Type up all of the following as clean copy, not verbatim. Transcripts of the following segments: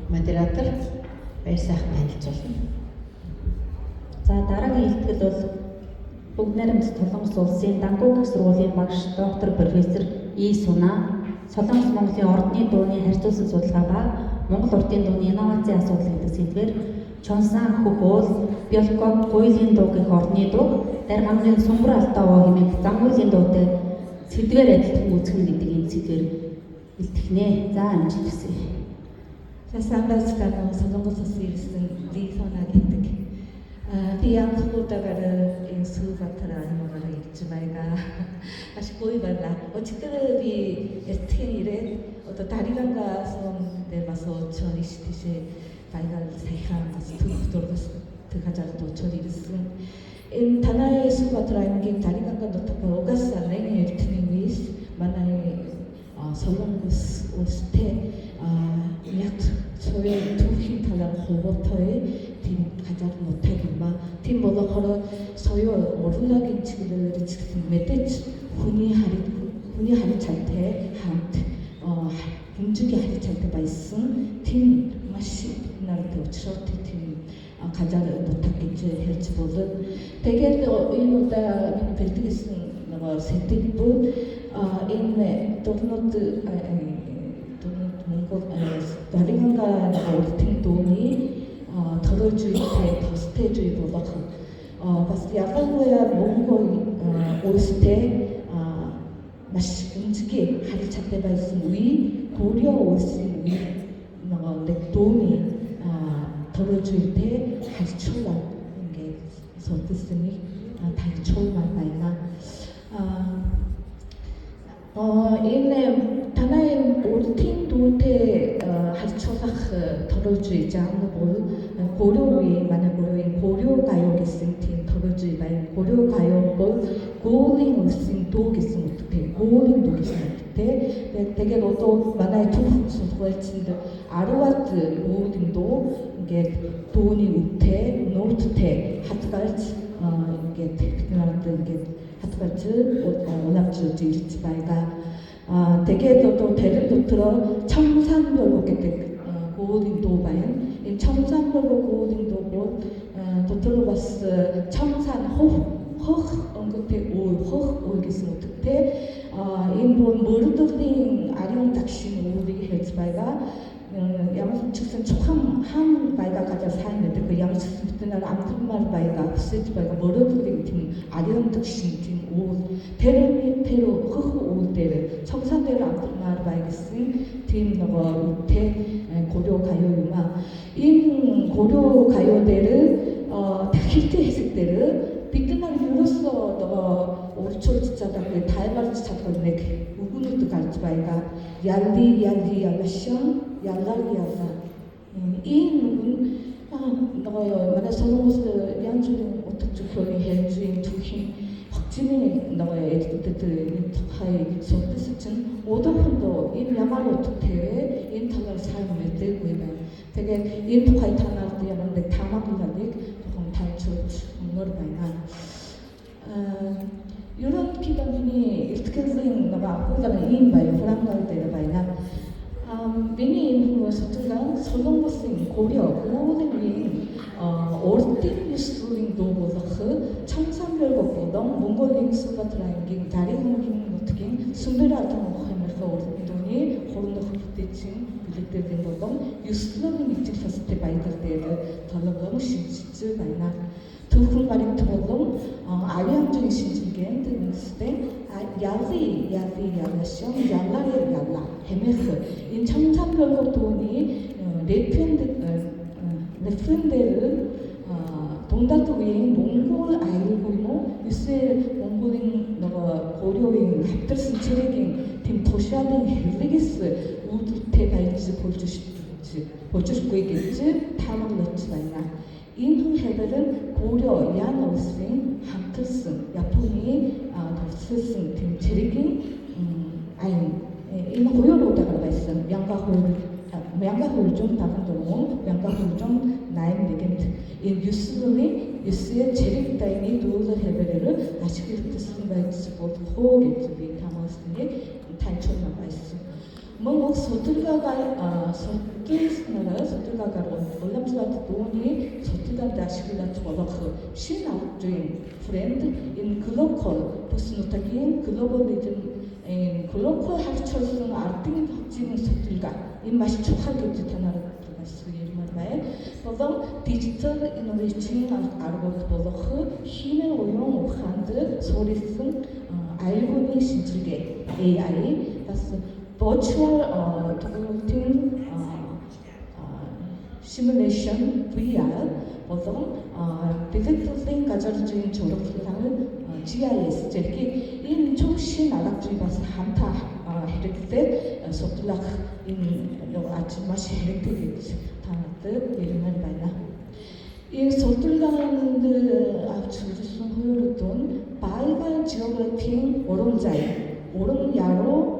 модератор байсаах танилцуулна. За дараагийн илтгэл бол Бүгд найрамд Солонгос улсын Дангуг их сургуулийн багш доктор профессор И. Суна, Солонгос Монголын ордны дууны харьцуулсан судалгаа ба Монгол урдын дууны инновацийн асуудал гэдэг сэдвээр Чонсан Хөхөөл, Бёлкок Гуйлийн дуу гэх ордны дуу, Дармангийн Сумбар Алтааваа хэмээх зам гуйлийн дуутай сэдвээр адилхан үүсгэн гэдэг энэ сэдвээр илтгэнэ. За амжилт хүсье. За сайн байцгаана уу Солонгос улсын ирсэн И. Суна гэдэг. Би анхудаагаар энэ Сүбатара амаараа ирж байгаа. Ашгүй байна. Өчигдөр би эцгийн ирээд одоо Дариганга сон дээр бас очоод тийшээ байгаад сайхан бас төвдөрс тэгажаад очоод ирсэн. Энэ танай Сүбатара аймгийн Дариганга дотор угаасаа нэг эртний үеэс манай Солонгос улстэй яг 소위 두힌 талаар хуваатай тийм газар нутаг юм ба. Тийм болохоор соёо урлагийн чиглэлээр ч мэдээж хүний харилцаатай хамт хэмжээний харилцаатай байсан тийм маш нарт учраас тийм газар нутаг гэж хэлж болно. Тэгээд энэ удаа миний бэлтгэсэн нөгөө сэдв энэ дурнууд Монгол Дариганга урдын дууны төрөөжүйтэй тустэйжүй болох бас ялангуяа Монгол улстэй маш өнцгий харилцаатай байсан үе Кориа улсын үе нэг дууны төрөөжүйтэй харьцуулаад ингээд судалсныг танилцуулмаар байна. Энэ танай урдын дуутэй харьцуулах төрөөжүй заам бол 고려의 манай 고려인 고려 가요 гэсэн тийм төрөөжүй байна. 고려 가요 бол 고린 улсын дуу гэсэн утгатай. 고린 дуу гэсэн утгатай. Тэгээд одоо манай төв сургуульчид 10-аад 고린 дуу ингээд дууны үгтэй, ноттой хатгалж ингээд техникаард ингээд хатгалж унавчилж ирж байгаа. Тэгээд одоо 대륙 дотор 청산별곡 гэдэг 고린 дуу байна. Энэ 청산별곡 고린 дуу дотор бас 청산 хөх өнгөтэй хөх гэсэн утгатай. Энэ бол мөрдөрлийн ариун дагшин үүдийг хэлж байгаа. Ямар ч гэсэн чухам хан байга газар сайн байдаг. Ямар ч гэсэн амтмаар байга өсөж байгаа мөрдөрлийн тийм ариун дагшин тийм үйл тэр хөх үйл дээр 청산 дээр амтмаар байгсан тийм нөгөө үгтэй 고려 가요 юм а. Энэ 고려 가요들을 дахилтын хэсэгдэр бид нар ерөөсөө нөгөө урьдчилж чадаагүй тайлбарч чадахгүй нэг үгнүүд гарч байгаа. Ялли яллашан яллар ялла. Энэ үгн нөгөө манай Солонгос янз бүрийн утга зөвлөлийн хэлжийн түүхийн 확진이 너의 애들이 тухай судалсан чинь өдөртөө энэ ямар утгатай энэ талаар сайн мэдээгүй байна. Тэгээд энэ тухай танаад ямар нэг таамаглалыг жоохон тайлбарлаж өгмөр байна. ерөнхийдөө миний илтгэлийн нөгөө ахуйгаа ийм байна. 프랑스어 дээр байна. миний энэ судалгаа Солонгосын 고려 고려의 урдын 뉴스인 дуу болох 청산별곡 болон Монголын Сүбатара аймгийн Даригангийн нутгийн Сүмбэр Алтан хэмээх урдын дууны хурдан хөтөлбөрийн бэлэгдэлийн болон Юсловын ижил фестиваль баялаг дээр толгойн шинжиж байна. Түүхэн гарагт болон ариамжийн шинжилгээнд үндэстэй яллашан яллар ялла хэмээх энэ 청산별곡 дууны 레프렌데를 동다투인 몽골 아이고이노 유세 몽골인 너가 고려인 합들슨 체력인 팀 도시아는 헬리기스 우드테 발지 보여주시고 있겠지 탐험 넣지 말라. 인후 해벨은 고려 양 올스인 합들슨 야폰이 덥스슨 팀 체력인 아인 이는 고려로다가 말씀 양가호를 좀 다른 동호 양가호를 좀 나인 레겐트 이 뉴스의 체력 따위니 도우를 해배를 아시게 듣는 바이스 보고 호겠지 담았으니 단초나 바이스 뭔가 서툴가가 서툴가가 올람슬라트 돈이 서툴간다 시글라트 월크 신학주인 프렌드 인 글로컬 보스노타긴 글로벌리즘 글로컬 학철성 아르팅 덕지는 서툴가 이 맛이 촉하게 뜻하나를 들어갔어 이름을 보통 디지털 이노베이션 알고리즘 보고 힘을 오용 오한들 소리승 알고니 신질게 AI 그래서 virtual token simulation VR 보통 디지털 가져진 졸업생을 GIS 저렇게 인 조시 나락주의 봐서 한타 이렇게 속도락 인 아침 맛이 이렇게 다들 이름을 말나 이 속도락들 아주선 호요르돈 빨간 지역을 오른자에 오른야로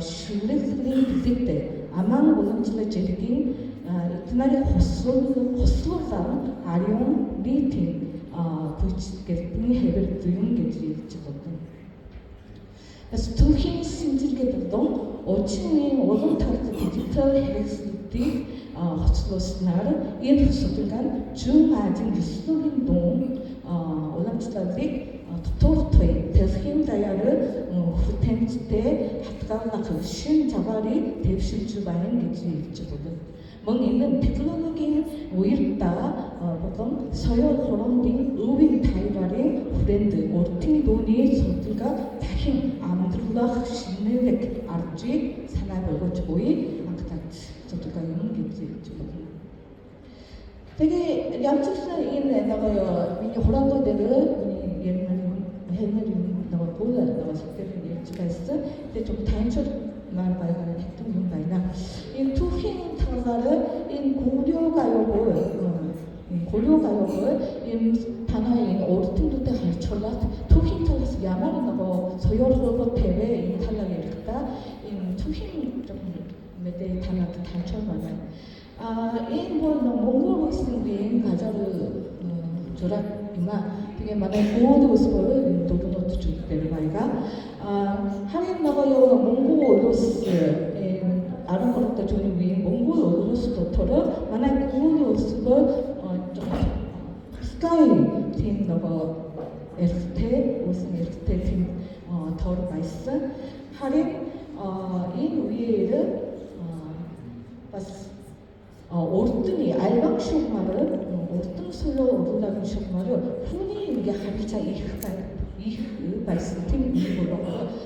슐레스링 비슷해 아망 오른쪽에 제리긴 그날이 호수상 아리온 미팅 부치게니 해벨 두용 게지거든. 그래서 두힘 심질게 보통 어친이 오른타르트 디지털 헬스티 호스로스나르 이 호스들간 중아진 뉴스인 동 올람치다리 토토토이 대스힘 다이아를 후텐치때 합가나 신 자발이 대실주 바인 게지거든. 멍이는 테크놀로기 오일다 보통 서열 호롱딩 의윈 타이바리 브랜드 오르팅 돈이 소들가 다힘 암들라 신내렉 아르지 산업을 고이 아크다트 소들가 용기지 되게 양측선 인 나가요 미니 호랑거대를 옛날 해늘이 나가 보다 나가 색깔이 예지가 있어 근데 좀 단철 말발가는 했던 건가이나 이 투힘 타가를 인 고려가요를 인 단하인 오르팅도 때 할철라 투힘 타가서 야말이 나고 서열로 대회 인 탈락이 이렇다 인 투힘 좀 매대 단하도 단철만은 인뭐 몽골 학생들이 가자를 조락이나 되게 많은 고어도 스포를 도도노트 주대로 말이가 하긴 나가요 몽골 오로스 아름거렸다 존이 위 몽골 오로스 도토를 만약 고어도 스포를 스카이 팀 나가 에스테 오스 에스테 팀 더러 마이스 하긴 인 위에를 오르등이 알방 쇼마를 오르등 솔로 오르다는 쇼마를 흔히 이게 하비자 이흐가 말씀팀 이걸로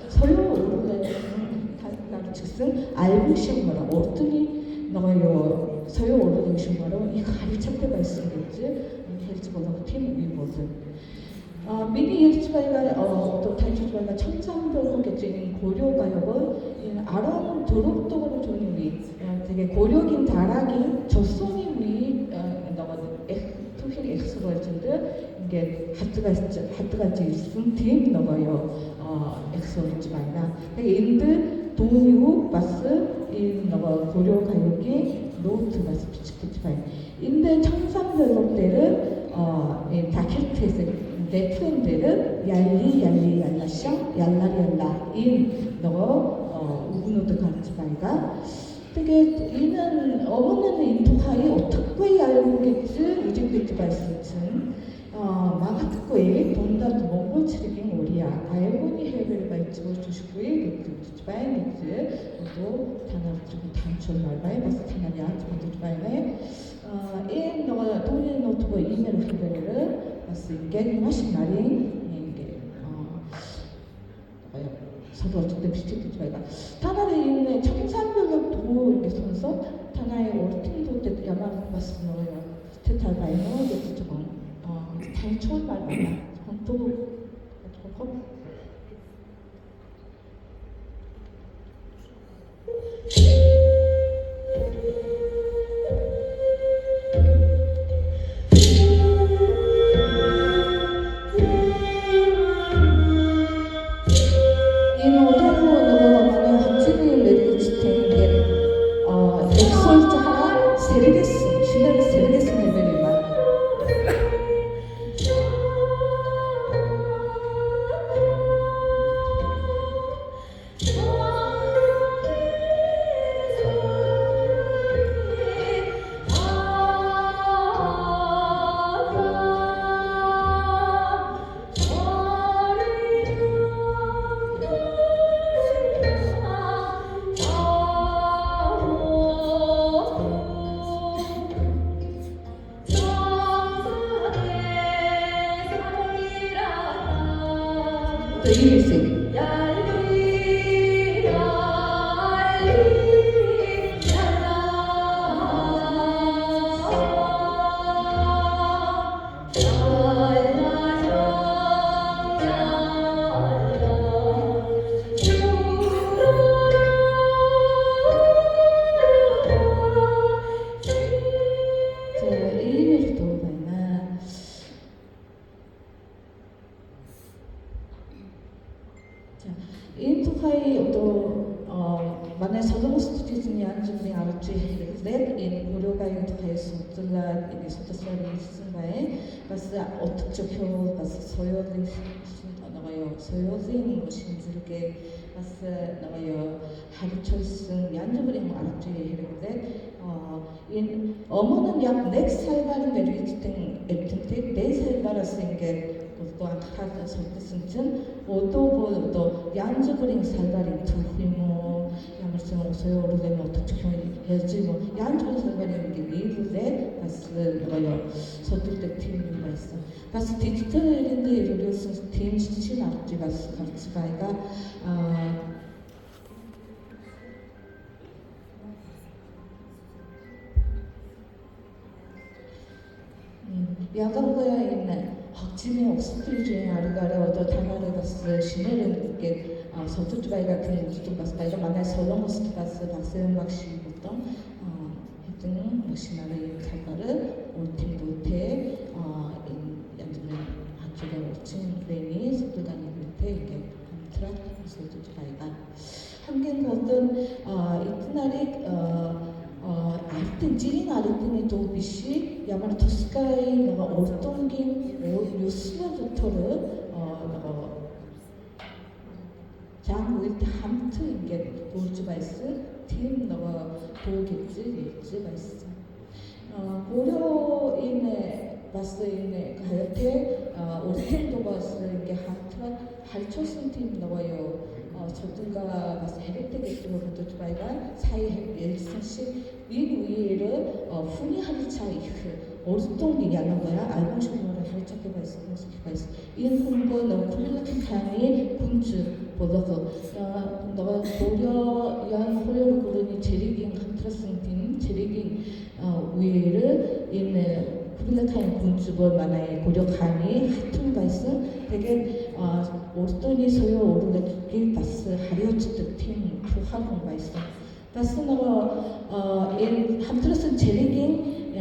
솔로 오르다는 즉슨 알방 쇼마를 오르등이 나가요 서요 오르등 쇼마를 이 하비자 때 말씀겠지 헬즈보다 팀 이거든. 미니 일주가이가 또 단주주가이가 천상별곡에 고려가요를 아론 도록도로 좋은 위 되게 고려긴 다락인 조선이 위 투힐 엑스로이즈인데 이게 하트같이 있은 팀 너가요 엑스로이즈 말이나 인드 동유 바스 인 너가 고려가요기 노트 바스 피치피치 바이 인데 천상별곡대를 다큐트에서 내 프렌드를 얄라샹 얄라리얄라 인 너가 우노드 같이 말가 되게 이는 어머니는 인토하이 어떻게 알고겠지 우직됐지 말씀은 마가트코에 돈다도 몽골 치르긴 오리야 알고니 해외를 발집어 주시고에 그치 바이겠지 또 단어 좀 단철 말바에 봤을 테나냐 좀 바이네 인 너가 돈이 노트북 이메일 해외를 봤을 게 훨씬 날이 이게 서로 어쨌든 비슷했지 말가 타나의 있는 청산별로 도 이렇게 선서 타나의 오르팅도 때 야만 봤을 거예요 스테탈 바이너 이렇게 좀 단초를 말하나 또 аргачлалын хэрэглээд энэ 고려가요에 대해서 судалаад энэ судалгааг хийсэн байна. Бас утга зөвхөн бас соёлын шинжилгээ бас хариуцсан янз бүрийн аргачлалын хэрэглээд энэ өмнө нь яг 1 саргаар мэрэгдсэн эрдэмтэд 4 саргараас ингээд одоо анхаарал татсан чинь одоо бол одоо янз бүрийн салбарын төвх юм уу ямар ч юм соёл урлагийн утга зөвхөн ярьж юм уу янз бүрийн салбарын ингээд нийлүүлээд бас судалдаг тийм юм байсан. бас 디지털 일로서 팀 수신 앞뒤 같이 봐가 야간거야 있는 학침의 옥수수 중에 아르가라 어떤 단어를 봤을 시내를 이렇게 서투트바이 같은 좀 봤을 때 만날 설렁모스트 봤을 박세은박씨부터 했던 머신나의 단어를 올팀 도태 연주는 한쪽에 올친 프레임이 속도가는 밑에 이게 트랙 서투트바이가 한개는 어떤 이튿날이 알튼 찌린 아르튼의 도비시 야마르 토스카이 너가 올동긴 요스마부터를 장우일 때 함트 이게 도르즈바이스 팀 너가 보겠지 예즈바이스 고려인의 바스인의 가요태 올텐도 바스 이게 함트가 할초슨 팀 너가요 저들과 봐서 해백되겠지만 그것도 바이가 사이 일선씩 이 위에를 훈이 하는 차이 어떤 얘기하는 거야? 알고 싶은 거를 살짝해 봤어, 봤어. 이 홍보 너무 콜라킨 향이 군주 보다가 너가 고려 연 호요를 고르니 제리긴 컨트라스팅 팀 제리긴 위에를 있는 쿠빌라카인 군주볼 만화의 고려간이 하튼 바이스 되게 오르토니 소요 오르레기 바스 하리오츠드 팀 프하공 바이스 바스 너가 함트라스 제리긴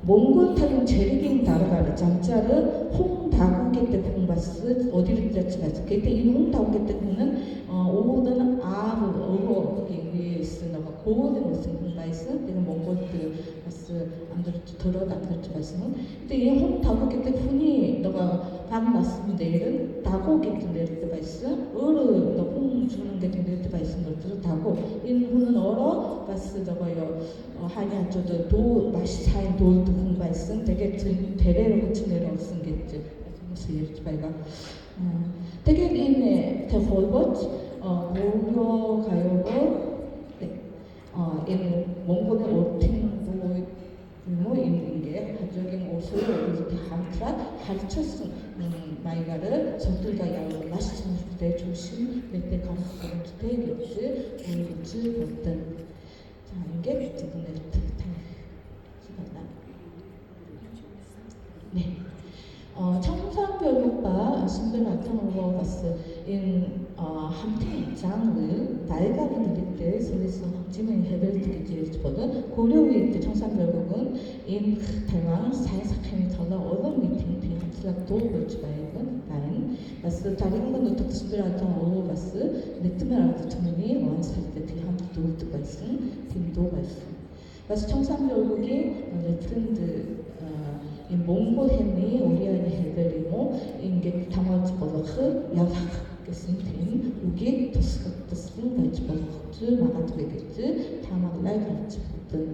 몽골 타는 제리긴 다르가르 잠자르 홍다구게 때 공바스 어디를 잡지 마스 그때 이 홍다구게 때 공은 오는 아브 어고 거기 위에 있으나가 고는 무슨 공바이스 내가 몽골들 바스 안들 들어가 안들 바이스 근데 이 홍다구게 때 훈이 너가 밥 났으면 내일은 다고게 때 내릴 때 바이스 어르 너홍 주는 게 내릴 때 바이스 너들 다고 인 훈은 얼어 바스 너가요 하니 한쪽도 도 맛이 차인 도도 공바이스 되게 대대로 같이 내려왔은 게지 그래서 예를 바이가 되게 인내 대홀벗 고려 가요고 인 몽골의 올팅도 뭐 있는 게 가족인 옷을 이렇게 함트라 할쳤음 마이가를 저들과 야외 맛있는 때 조심 때 감사하는 때 겠지 오이겠지 어떤 자 이게 두분의 특탕 시간나 네 청산별곡과 신변 나타나고 봤을 인 함께 장을 날가는 때 설레서 지금 해벨트게 지르거든 고려위 때 청산별곡은 인 대왕 사회사회에 달라 어떤 미팅 비한틀락도 볼지바이건 나인 바스 다른 건 어떻게 신변 오 바스 네트메라도 처음이 원살 때 비한도 또 발생 팀도 발생 바스 청산별곡이 레트렌드 이 몽골햄이 오리안이 해드리고 인게 당화지 버럭 야삭 гэсэн тийм үгийг тусгалтсан байж болох ч магадгүй гэж таамаглаа гарч ирсэн.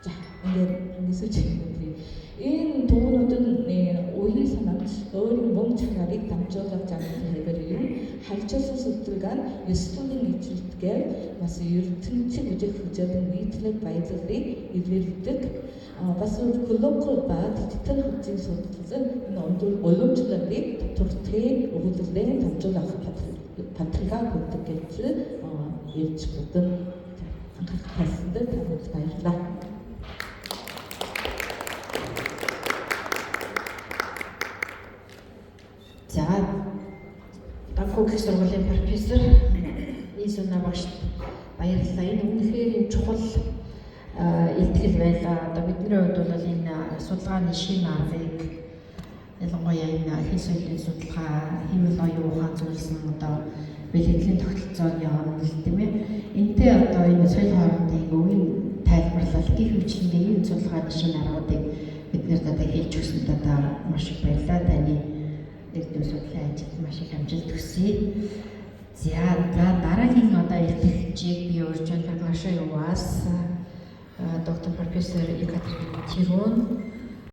За ингээд 질문들이 энэ дуунуудын үеийн санамж өөрийн мөн чанарыг дамжуулах замын хэлбэрийн харьцуулсан судалгаа нь ёслолын ижлэлтгээр бас ертөнцийн үжих хөжөөдөн нийтлэг баялагийг илэрхийлдэг бас глобал ба 디지털 хөгжлийн судалсан энэ уламжлалыг төртгий өгүүлэлээр дамжуулах баталгааг өгдөг гэж ярьж бодсон. Анхаарал татсанд танд баярлалаа. За Бангкок их сургуулийн профессор Исуна багш баярлалаа. Энэ үнэхээр чухал илтгэл байлаа. Одоо бидний хувьд бол энэ судалгааны шин аргыг ялангуяа энэ хин соёлын судалгаа, хэвлэл оюун ухаан зүйлсэн одоо бэлгэдлийн тогтолцоог явуулна л тийм ээ. Энтэй одоо энэ соёл хоорондын өвийн тайлбарлал гэх мэтлэндээ энэ судалгааны шинэ аргуудыг бид нэр одоо хийж өгсөнд одоо маш их баярлалаа. Таны эрдэм судлалын ажилд маш их амжилт хүсье. За дараагийн одоо илтгэгчийг би урьж байна. Приглашаю вас доктор профессор Екатерина Тирон.